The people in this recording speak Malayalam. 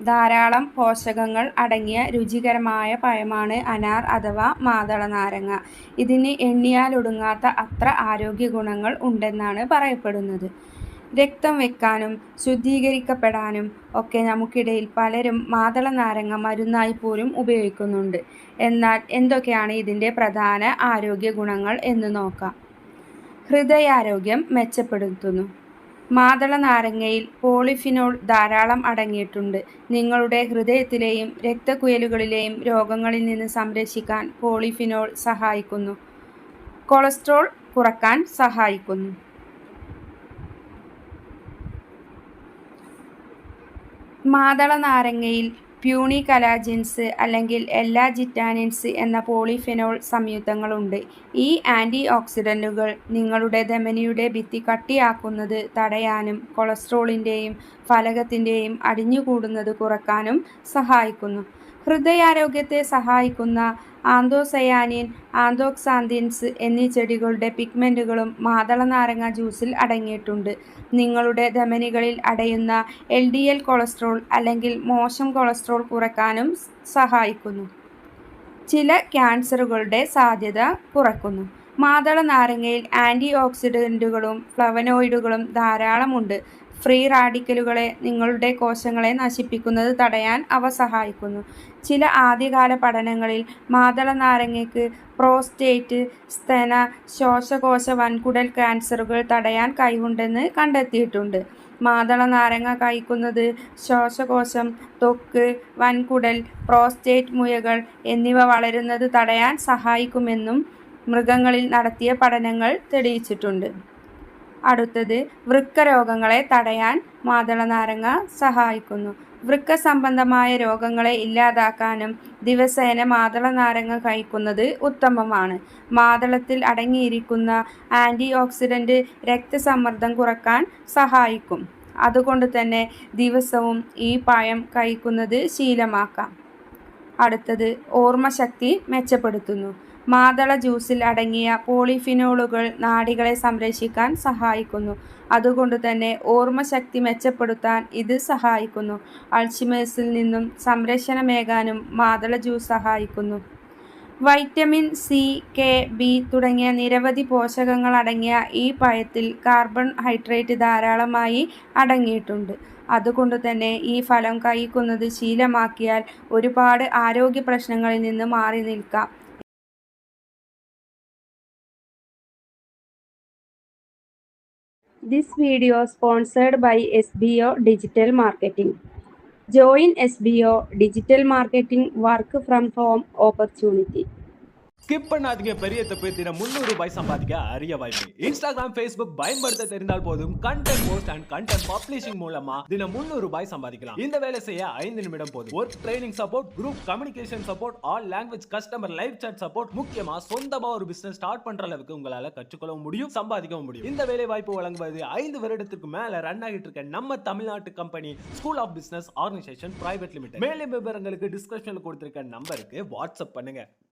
ധാരാളം പോഷകങ്ങൾ അടങ്ങിയ രുചികരമായ പഴമാണ് അനാർ അഥവാ മാതളനാരങ്ങ. ഇതിന് എണ്ണിയാലൊടുങ്ങാത്ത അത്ര ആരോഗ്യ ഗുണങ്ങൾ ഉണ്ടെന്നാണ് പറയപ്പെടുന്നത്. രക്തം വെക്കാനും ശുദ്ധീകരിക്കപ്പെടാനും ഒക്കെ നമുക്കിടയിൽ പലരും മാതളനാരങ്ങ മരുന്നായി പോലും ഉപയോഗിക്കുന്നുണ്ട്. എന്നാൽ എന്തൊക്കെയാണ് ഇതിൻ്റെ പ്രധാന ആരോഗ്യ ഗുണങ്ങൾ എന്ന് നോക്കാം. ഹൃദയാരോഗ്യം മെച്ചപ്പെടുത്തുന്നു. മാതളനാരങ്ങയിൽ പോളിഫിനോൾ ധാരാളം അടങ്ങിയിട്ടുണ്ട്. നിങ്ങളുടെ ഹൃദയത്തിലെയും രക്തക്കുഴലുകളിലെയും രോഗങ്ങളിൽ നിന്ന് സംരക്ഷിക്കാൻ പോളിഫിനോൾ സഹായിക്കുന്നു. കൊളസ്ട്രോൾ കുറയ്ക്കാൻ സഹായിക്കുന്നു. മാതളനാരങ്ങയിൽ പ്യൂണികലാജിൻസ് അല്ലെങ്കിൽ എല്ല-ജിറ്റാനിൻസ് എന്ന പോളിഫെനോൾ സംയുക്തങ്ങളുണ്ട്. ഈ ആൻറ്റി ഓക്സിഡന്റുകൾ നിങ്ങളുടെ ധമനിയുടെ ഭിത്തി കട്ടിയാക്കുന്നത് തടയാനും കൊളസ്ട്രോളിൻ്റെയും ഫലകത്തിൻ്റെയും അടിഞ്ഞുകൂടുന്നത് കുറയ്ക്കാനും സഹായിക്കുന്നു. ഹൃദയാരോഗ്യത്തെ സഹായിക്കുന്ന ആന്തോസയാനിൻ, ആന്തോക്സാന്തിൻസ് എന്നീ ചെടികളുടെ പിഗ്മെന്റുകളും മാതളനാരങ്ങ ജ്യൂസിൽ അടങ്ങിയിട്ടുണ്ട്. നിങ്ങളുടെ ധമനികളിൽ അടയുന്ന LDL കൊളസ്ട്രോൾ അല്ലെങ്കിൽ മോശം കൊളസ്ട്രോൾ കുറയ്ക്കാനും സഹായിക്കുന്നു. ചില ക്യാൻസറുകളുടെ സാധ്യത കുറയ്ക്കുന്നു. മാതളനാരങ്ങയിൽ ആൻറ്റി ഓക്സിഡന്റുകളും ഫ്ലവനോയിഡുകളും ധാരാളമുണ്ട്. ഫ്രീ റാഡിക്കലുകളെ, നിങ്ങളുടെ കോശങ്ങളെ നശിപ്പിക്കുന്നത് തടയാൻ അവ സഹായിക്കുന്നു. ചില ആദ്യകാല പഠനങ്ങളിൽ മാതളനാരങ്ങയ്ക്ക് പ്രോസ്റ്റേറ്റ്, സ്തന, ശ്വാസകോശ വൻകുടൽ ക്യാൻസറുകൾ തടയാൻ കഴിവുണ്ടെന്ന് കണ്ടെത്തിയിട്ടുണ്ട്. മാതളനാരങ്ങ കഴിക്കുന്നത് ശ്വാസകോശം, ത്വക്ക്, വൻകുടൽ, പ്രോസ്റ്റേറ്റ് മുഴകൾ എന്നിവ വളരുന്നത് തടയാൻ സഹായിക്കുമെന്നും മൃഗങ്ങളിൽ നടത്തിയ പഠനങ്ങൾ തെളിയിച്ചിട്ടുണ്ട്. അടുത്തത്, വൃക്ക രോഗങ്ങളെ തടയാൻ മാതളനാരങ്ങ സഹായിക്കുന്നു. വൃക്ക സംബന്ധമായ രോഗങ്ങളെ ഇല്ലാതാക്കാനും ദിവസേന മാതളനാരങ്ങ കഴിക്കുന്നത് ഉത്തമമാണ്. മാതളത്തിൽ അടങ്ങിയിരിക്കുന്ന ആൻറ്റി ഓക്സിഡന്റ് രക്തസമ്മർദ്ദം കുറയ്ക്കാൻ സഹായിക്കും. അതുകൊണ്ട് തന്നെ ദിവസവും ഈ പഴം കഴിക്കുന്നത് ശീലമാക്കാം. അടുത്തത്, ഓർമ്മശക്തി മെച്ചപ്പെടുത്തുന്നു. മാതള ജ്യൂസിൽ അടങ്ങിയ പോളിഫിനോളുകൾ നാഡികളെ സംരക്ഷിക്കാൻ സഹായിക്കുന്നു. അതുകൊണ്ട് തന്നെ ഓർമ്മശക്തി മെച്ചപ്പെടുത്താൻ ഇത് സഹായിക്കുന്നു. അൾഷിമേഴ്സിൽ നിന്നും സംരക്ഷണമേകാനും മാതള ജ്യൂസ് സഹായിക്കുന്നു. വൈറ്റമിൻ സി, കെ, ബി തുടങ്ങിയ നിരവധി പോഷകങ്ങൾ അടങ്ങിയ ഈ പഴത്തിൽ കാർബൺഹൈഡ്രേറ്റ് ധാരാളമായി അടങ്ങിയിട്ടുണ്ട്. അതുകൊണ്ട് തന്നെ ഈ ഫലം കഴിക്കുന്നത് ശീലമാക്കിയാൽ ഒരുപാട് ആരോഗ്യ പ്രശ്നങ്ങളിൽ നിന്ന് മാറി നിൽക്കാം. This video sponsored by SBO Digital Marketing. Join SBO Digital Marketing Work from Home Opportunity. Skip பண்ணாதீங்க, பெரிய தப்பு. தினம் 300 ரூபாய் சம்பாதிக்க அரிய வாய்ப்பு. இன்ஸ்டாகிராம், Facebook பயன்படுத்த தெரிந்தால் போதும் content post and content publishing மூலமா தினம் 300 ரூபாய் சம்பாதிக்கலாம். இந்த வேலை செய்ய 5 நிமிடம் போதும். Work training support, group communication support, all language customer live chat support, முக்கியமா சொந்தமா ஒரு பிசினஸ் ஸ்டார்ட் பண்ற அளவுக்கு உங்களால கற்றுக்கொள்ள முடியும், சம்பாதிக்கவும் முடியும். இந்த வேலை வாய்ப்பு வழங்குவது 5 வருடத்துக்கு மேல ரன் ஆகிட்டு இருக்க நம்ம தமிழ்நாட்டு company school of business organisation private limited. மேலும் விவரங்களுக்கு டிஸ்கிரிப்ஷன்ல கொடுத்திருக்க நம்பருக்கு வாட்ஸ்அப் பண்ணுங்க.